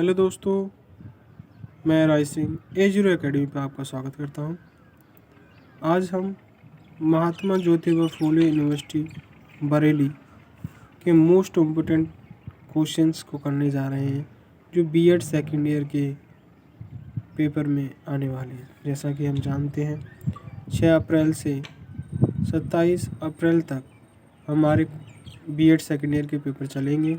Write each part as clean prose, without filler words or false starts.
Hello दोस्तों, मैं Rai Singh A0 academy पर आपका स्वागत करता हूं। आज हम महात्मा ज्योतिबा फूले यूनिवर्सिटी बरेली के मोस्ट इम्पोर्टेंट क्वेश्चंस को करने जा रहे हैं जो बीएड सेकेंड ईयर के पेपर में आने वाले हैं। जैसा कि हम जानते हैं 6 अप्रैल से 27 अप्रैल तक हमारे बीएड सेकेंड ईयर के पेपर चलेंगे,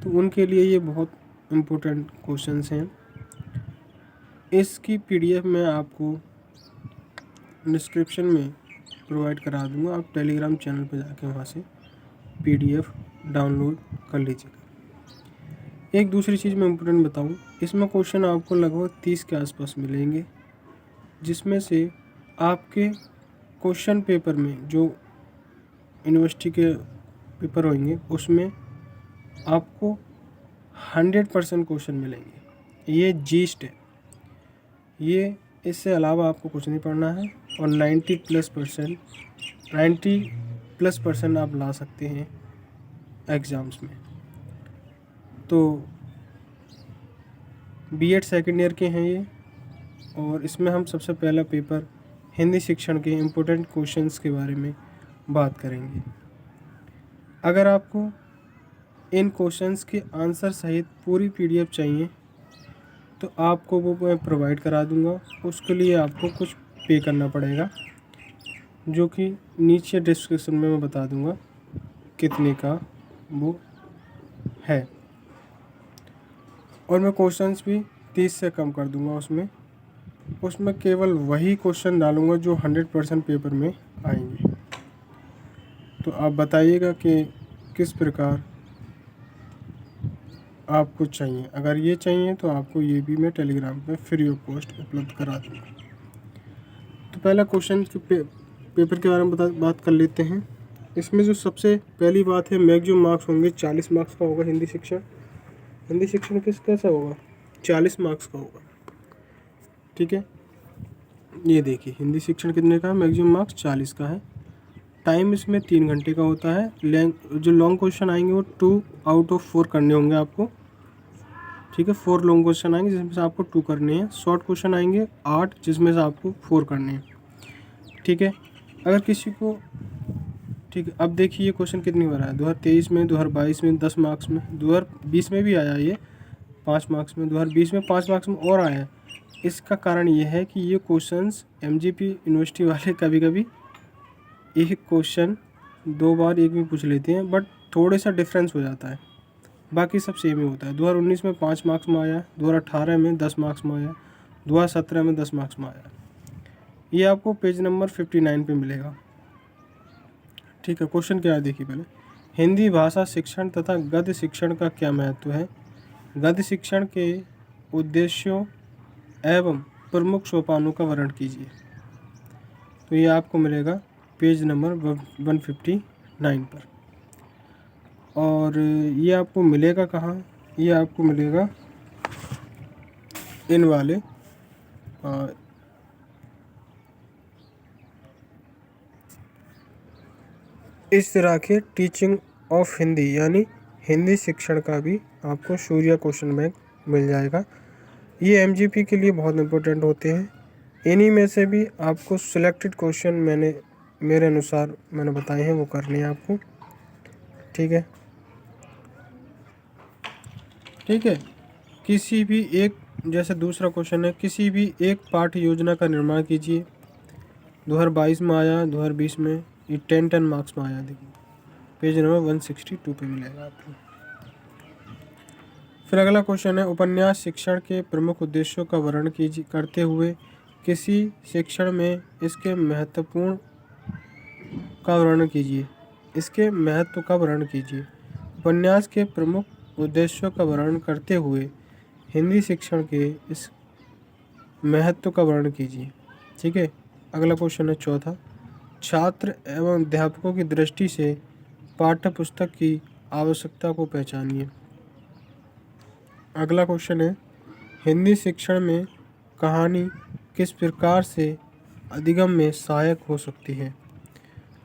तो उनके लिए ये बहुत इम्पोर्टेंट क्वेश्चंस हैं। इसकी पीडीएफ मैं आपको डिस्क्रिप्शन में प्रोवाइड करा दूंगा। आप टेलीग्राम चैनल पर जाके वहाँ से पीडीएफ डाउनलोड कर लीजिएगा। एक दूसरी चीज़ मैं इम्पोर्टेंट बताऊँ, इसमें क्वेश्चन आपको लगभग 30 के आसपास मिलेंगे, जिसमें से आपके क्वेश्चन पेपर में जो यूनिवर्सिटी के पेपर होंगे उसमें आपको 100% क्वेश्चन मिलेंगे। ये जीस्ट है, ये इससे अलावा आपको कुछ नहीं पढ़ना है और 90+% आप ला सकते हैं एग्ज़ाम्स में। तो बीएड सेकेंड ईयर के हैं ये, और इसमें हम सबसे पहला पेपर हिंदी शिक्षण के इम्पोर्टेंट क्वेश्चंस के बारे में बात करेंगे। अगर आपको इन क्वेश्चंस के आंसर सहित पूरी पीडीएफ चाहिए तो आपको वो मैं प्रोवाइड करा दूंगा। उसके लिए आपको कुछ पे करना पड़ेगा, जो कि नीचे डिस्क्रिप्शन में मैं बता दूंगा कितने का वो है। और मैं क्वेश्चंस भी 30 से कम कर दूंगा। उसमें केवल वही क्वेश्चन डालूंगा जो 100% पेपर में आएंगे। तो आप बताइएगा कि किस प्रकार आपको चाहिए। अगर ये चाहिए तो आपको ये भी मैं टेलीग्राम पे फ्री ऑफ कॉस्ट उपलब्ध करा दूँगा। तो पहला क्वेश्चन के पेपर के बारे में बात कर लेते हैं। इसमें जो सबसे पहली बात है, मैक्सिमम मार्क्स होंगे 40 मार्क्स का होगा हिंदी शिक्षण। हिंदी शिक्षण कैसा होगा? 40 मार्क्स का होगा। ठीक है, ये देखिए हिंदी शिक्षण कितने का है? मैक्सिमम मार्क्स 40 का है। टाइम इसमें 3 घंटे का होता है। जो लॉन्ग क्वेश्चन आएंगे वो 2 आउट ऑफ 4 करने होंगे आपको। ठीक है, 4 लॉन्ग क्वेश्चन आएंगे जिसमें से आपको 2 करने हैं। शॉर्ट क्वेश्चन आएंगे 8 जिसमें से आपको 4 करने हैं। ठीक है, अगर किसी को ठीक है, अब देखिए ये क्वेश्चन कितनी बार आया? 2023 में, 2022 में 10 मार्क्स में, 2020 में भी आया ये 5 मार्क्स में, 2020 में 5 मार्क्स में और आया है। इसका कारण ये है कि ये क्वेश्चंस एमजीपी यूनिवर्सिटी वाले कभी कभी एक क्वेश्चन 2 बार एक भी पूछ लेते हैं, बट थोड़े सा डिफरेंस हो जाता है, बाकी सब सेम ही होता है। 2019 में 5 मार्क्स में आया, 2018 में 10 मार्क्स में आया, 2017 में 10 मार्क्स में आया। ये आपको पेज नंबर 59 पे मिलेगा। ठीक है, क्वेश्चन क्या है देखिए पहले। हिंदी भाषा शिक्षण तथा गद्य शिक्षण का क्या महत्व है? गद्य शिक्षण के उद्देश्यों एवं प्रमुख सोपानों का वर्णन कीजिए। तो ये आपको मिलेगा पेज नंबर 159 पर। और ये आपको मिलेगा कहाँ? ये आपको मिलेगा इन वाले इस तरह के टीचिंग ऑफ हिंदी यानी हिंदी शिक्षण का भी आपको सूर्या क्वेश्चन बैंक मिल जाएगा। ये एमजीपी के लिए बहुत इम्पोर्टेंट होते हैं। इन्हीं में से भी आपको सिलेक्टेड क्वेश्चन मेरे अनुसार मैंने बताए हैं वो करने हैं आपको। ठीक है, ठीक है। किसी भी एक, जैसे दूसरा क्वेश्चन है, किसी भी एक पाठ्य योजना का निर्माण कीजिए। 2022 में आया, 2020 में, ये 10 मार्क्स में आया। देखिए पेज नंबर 162 पे मिलेगा आपको। फिर अगला क्वेश्चन है, उपन्यास शिक्षण के प्रमुख उद्देश्यों का वर्णन कीजिए करते हुए किसी शिक्षण में इसके महत्वपूर्ण का वर्णन कीजिए। इसके महत्व का वर्णन कीजिए। उपन्यास के प्रमुख उद्देश्यों का वर्णन करते हुए हिंदी शिक्षण के इस महत्व का वर्णन कीजिए। ठीक है, अगला क्वेश्चन है चौथा, छात्र एवं अध्यापकों की दृष्टि से पाठ्य पुस्तक की आवश्यकता को पहचानिए। अगला क्वेश्चन है, हिंदी शिक्षण में कहानी किस प्रकार से अधिगम में सहायक हो सकती है।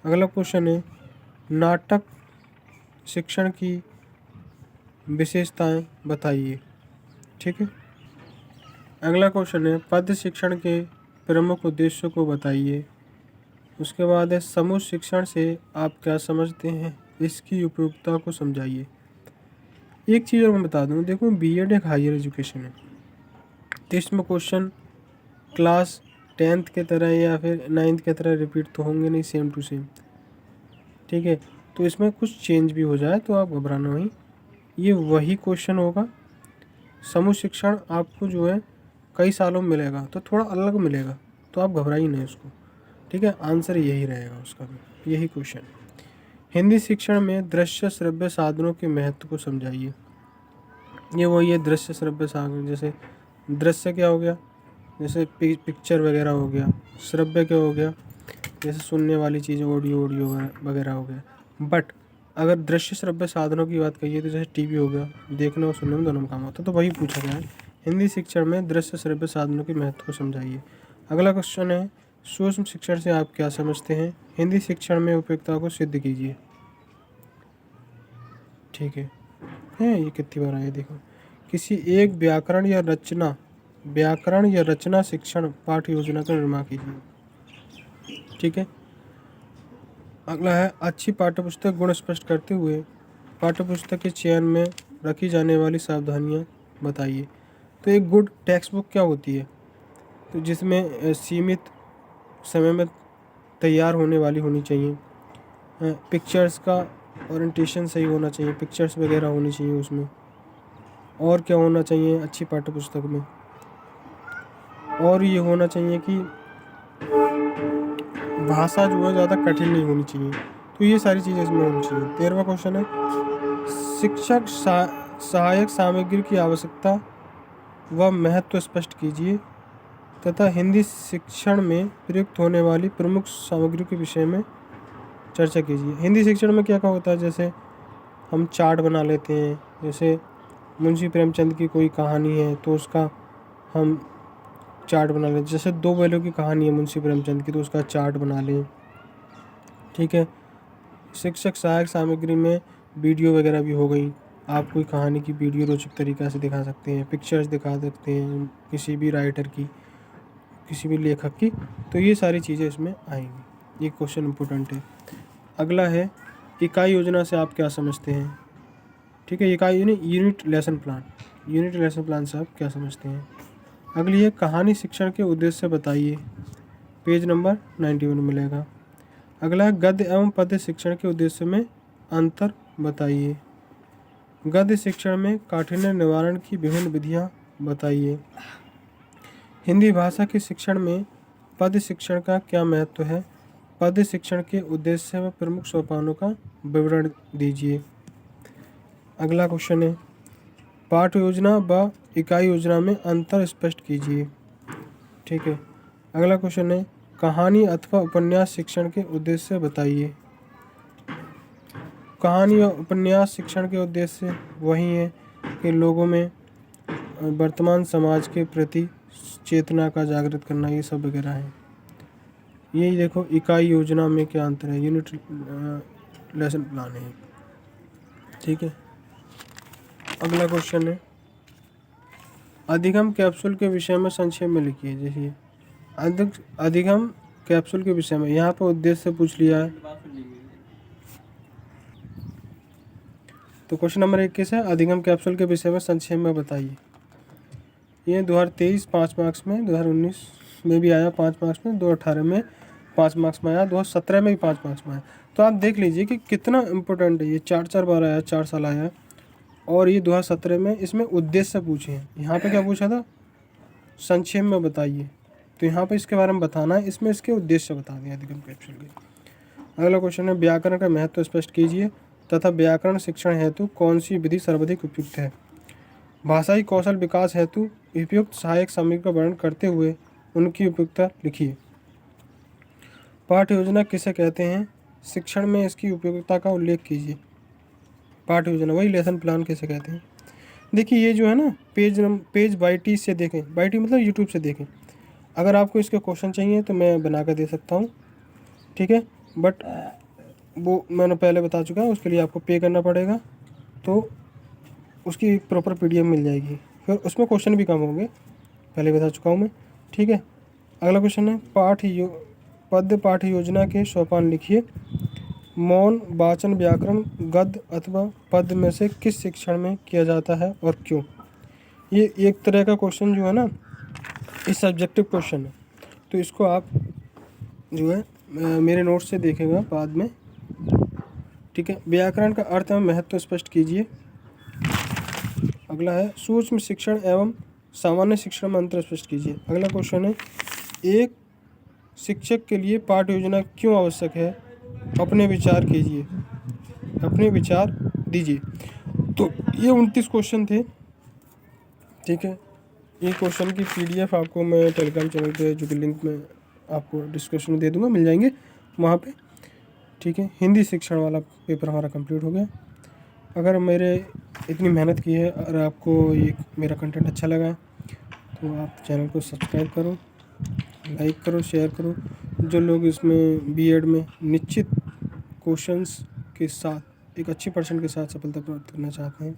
अगला क्वेश्चन है, नाटक शिक्षण की विशेषताएं बताइए। ठीक है। अगला क्वेश्चन है पद शिक्षण के प्रमुख उद्देश्यों को बताइए। उसके बाद है समूह शिक्षण से आप क्या समझते हैं, इसकी उपयोगिता को समझाइए। एक चीज़ और मैं बता दूं, देखो बीएड एक हायर एजुकेशन है, तो इसमें क्वेश्चन क्लास 10th के तरह या फिर 9th के तरह रिपीट तो होंगे नहीं सेम टू सेम, ठीक है। तो इसमें कुछ चेंज भी हो जाए तो आप घबराना नहीं, ये वही क्वेश्चन होगा। समूह शिक्षण आपको जो है कई सालों में मिलेगा तो थोड़ा अलग मिलेगा, तो आप घबराइए नहीं उसको, ठीक है। आंसर यही रहेगा उसका भी, यही क्वेश्चन। हिंदी शिक्षण में दृश्य श्रव्य साधनों के महत्व को समझाइए। ये वही है दृश्य श्रव्य साधन, जैसे दृश्य क्या हो गया, जैसे पिक्चर वगैरह हो गया। श्रव्य क्या हो गया, जैसे सुनने वाली चीज़ ऑडियो वगैरह हो गया। बट अगर दृश्य श्रव्य साधनों की बात करिए तो जैसे टीवी हो गया, देखने और सुनने में दोनों में काम होता है, तो वही पूछा गया है। हिंदी शिक्षण में दृश्य श्रव्य साधनों के महत्व को समझाइए। अगला क्वेश्चन है सूक्ष्म शिक्षण से आप क्या समझते हैं, हिंदी शिक्षण में उपयोगिता को सिद्ध कीजिए। ठीक है, ये कितनी बार आया देखो। किसी एक व्याकरण या रचना शिक्षण पाठ्य योजना का निर्माण कीजिए। ठीक है। अगला है अच्छी पाठ्यपुस्तक गुण स्पष्ट करते हुए पाठ्यपुस्तक के चयन में रखी जाने वाली सावधानियां बताइए। तो एक गुड टेक्स्ट बुक क्या होती है, तो जिसमें सीमित समय में तैयार होने वाली होनी चाहिए, पिक्चर्स का ओरिएंटेशन सही होना चाहिए, पिक्चर्स वगैरह होनी चाहिए उसमें। और क्या होना चाहिए अच्छी पाठ्यपुस्तक में, और ये होना चाहिए कि भाषा जो है ज़्यादा कठिन नहीं होनी चाहिए। तो ये सारी चीज़ें इसमें होनी चाहिए। 13वां क्वेश्चन है शिक्षक सहायक सामग्री की आवश्यकता व महत्व स्पष्ट कीजिए तथा हिंदी शिक्षण में प्रयुक्त होने वाली प्रमुख सामग्री के विषय में चर्चा कीजिए। हिंदी शिक्षण में क्या क्या होता है, जैसे हम चार्ट बना लेते हैं, जैसे मुंशी प्रेमचंद की कोई कहानी है तो उसका हम चार्ट बना लें। जैसे दो बैलों की कहानी है मुंशी प्रेमचंद की तो उसका चार्ट बना लें। ठीक है। शिक्षक सहायक सामग्री में वीडियो वगैरह भी हो गई, आप कोई कहानी की वीडियो रोचक तरीक़ा से दिखा सकते हैं, पिक्चर्स दिखा सकते हैं किसी भी राइटर की, किसी भी लेखक की, तो ये सारी चीज़ें इसमें आएंगी। ये क्वेश्चन इम्पोर्टेंट है। अगला है इकाई योजना से आप क्या समझते हैं। ठीक है, इकाई यानी यूनिट लेसन प्लान से आप क्या समझते हैं। अगली है कहानी शिक्षण के उद्देश्य बताइए, पेज नंबर 91 मिलेगा। अगला है गद्य एवं पद्य शिक्षण के उद्देश्य में अंतर बताइए। गद्य शिक्षण में काठिन्य निवारण की विभिन्न विधियाँ बताइए। हिंदी भाषा के शिक्षण में पद्य शिक्षण का क्या महत्व है, पद्य शिक्षण के उद्देश्य व प्रमुख सोपानों का विवरण दीजिए। अगला क्वेश्चन है पाठ्य योजना व इकाई योजना में अंतर स्पष्ट कीजिए। ठीक है। अगला क्वेश्चन है कहानी अथवा उपन्यास शिक्षण के उद्देश्य बताइए। कहानी और उपन्यास शिक्षण के उद्देश्य वही हैं कि लोगों में वर्तमान समाज के प्रति चेतना का जागृत करना, ये सब वगैरह है। यही देखो इकाई योजना में क्या अंतर है, यूनिट लेसन प्लान है। ठीक है। अगला क्वेश्चन है अधिगम कैप्सूल के विषय में संक्षेप में लिखिए। जैसे अधिगम कैप्सूल के विषय में यहाँ पर उद्देश्य पूछ लिया है, तो क्वेश्चन नंबर 21 है अधिगम कैप्सूल के विषय में संक्षेप में बताइए। ये 2023 5 मार्क्स में, 2019 में भी आया 5 मार्क्स में, 2018 में 5 मार्क्स में आया, 2017 में भी 5 मार्क्स में आया। तो आप देख लीजिए कि कितना इम्पोर्टेंट है ये, 4 बार आया, 4 साल आया। और ये 2017 में इसमें उद्देश्य पूछे हैं। यहाँ पे क्या पूछा था, संक्षेप में बताइए, तो यहाँ पे इसके बारे में बताना है, इसमें इसके उद्देश्य बता दिए अधिगम कैप्सूल के। अगला क्वेश्चन है व्याकरण का महत्व स्पष्ट कीजिए तथा व्याकरण शिक्षण हेतु कौन सी विधि सर्वाधिक उपयुक्त है। भाषाई कौशल विकास हेतु उपयुक्त सहायक सामग्री का वर्णन करते हुए उनकी उपयुक्तता लिखिए। पाठ्य योजना किसे कहते हैं, शिक्षण में इसकी उपयोगिता का उल्लेख कीजिए। पाठ्य योजना वही लेसन प्लान किसे कहते हैं। देखिए ये जो है ना पेज बाई से देखें, बाई टी मतलब यूट्यूब से देखें। अगर आपको इसके क्वेश्चन चाहिए तो मैं बना कर दे सकता हूँ, ठीक है, बट वो मैंने पहले बता चुका है, उसके लिए आपको पे करना पड़ेगा, तो उसकी प्रॉपर PDF मिल जाएगी, फिर उसमें क्वेश्चन भी कम होंगे, पहले बता चुका हूँ मैं। ठीक है, अगला क्वेश्चन है पद्य पाठ योजना के सोपान लिखिए। मौन वाचन व्याकरण गद्य अथवा पद्य में से किस शिक्षण में किया जाता है और क्यों? ये एक तरह का क्वेश्चन जो है ना, ये सब्जेक्टिव क्वेश्चन है, तो इसको आप जो है मेरे नोट से देखेगा बाद में। ठीक है, व्याकरण का अर्थ एवं महत्व स्पष्ट कीजिए। अगला है सूक्ष्म शिक्षण एवं सामान्य शिक्षण में अंतर स्पष्ट कीजिए। अगला क्वेश्चन है एक शिक्षक के लिए पाठ योजना क्यों आवश्यक है, अपने विचार कीजिए, अपने विचार दीजिए। तो ये 29 क्वेश्चन थे। ठीक है, ये क्वेश्चन की PDF आपको मैं टेलीग्राम चैनल पे जो कि लिंक में आपको डिस्क्रिप्शन में दे दूंगा, मिल जाएंगे वहाँ पे। ठीक है, हिंदी शिक्षण वाला पेपर हमारा कंप्लीट हो गया। अगर मेरे इतनी मेहनत की है और आपको ये मेरा कंटेंट अच्छा लगा है तो आप चैनल को सब्सक्राइब करो, लाइक करो, शेयर करो। जो लोग इसमें B.Ed में निश्चित क्वेश्चंस के साथ एक अच्छी % के साथ सफलता प्राप्त करना चाहते हैं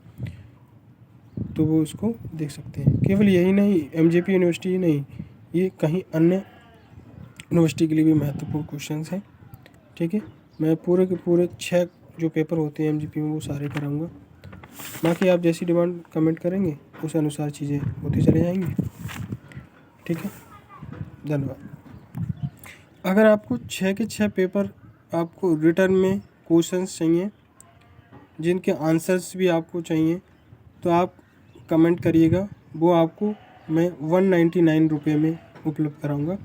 तो वो इसको देख सकते हैं। केवल यही नहीं, MJP यूनिवर्सिटी ही नहीं, ये कहीं अन्य यूनिवर्सिटी के लिए भी महत्वपूर्ण क्वेश्चंस हैं। ठीक है, मैं पूरे के पूरे 6 जो पेपर होते हैं MJP में वो सारे कराऊंगा। बाकी आप जैसी डिमांड कमेंट करेंगे उस अनुसार चीज़ें होती चली जाएंगी। ठीक है, धन्यवाद। अगर आपको 6 के 6 पेपर आपको रिटर्न में क्वेश्चंस चाहिए जिनके आंसर्स भी आपको चाहिए तो आप कमेंट करिएगा, वो आपको मैं 199 रुपये में उपलब्ध कराऊंगा।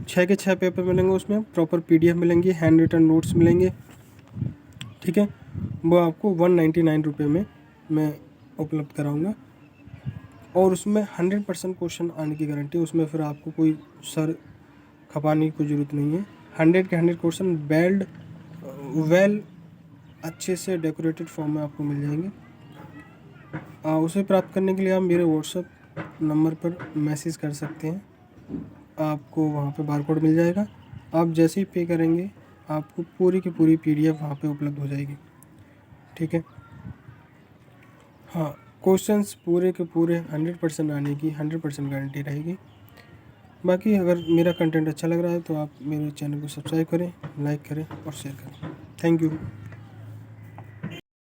6 के 6 पेपर मिलेंगे, उसमें प्रॉपर PDF मिलेंगे, हैंड रिटन नोट्स मिलेंगे। ठीक है, वो आपको 199 रुपये में मैं उपलब्ध कराऊंगा और उसमें 100% क्वेश्चन आने की गारंटी। उसमें फिर आपको कोई सर खपाने की कोई ज़रूरत नहीं है। 100 के 100 क्वेश्चन वेल अच्छे से डेकोरेटेड फॉर्म में आपको मिल जाएंगे। उसे प्राप्त करने के लिए आप मेरे WhatsApp नंबर पर मैसेज कर सकते हैं, आपको वहाँ पे बारकोड मिल जाएगा। आप जैसे ही पे करेंगे आपको पूरी की पूरी PDF वहाँ पे उपलब्ध हो जाएगी। ठीक है, हाँ, क्वेश्चंस पूरे के पूरे 100% आने की 100% गारंटी रहेगी। बाकी अगर मेरा कंटेंट अच्छा लग रहा है तो आप मेरे चैनल को सब्सक्राइब करें, लाइक करें और शेयर करें। Thank you.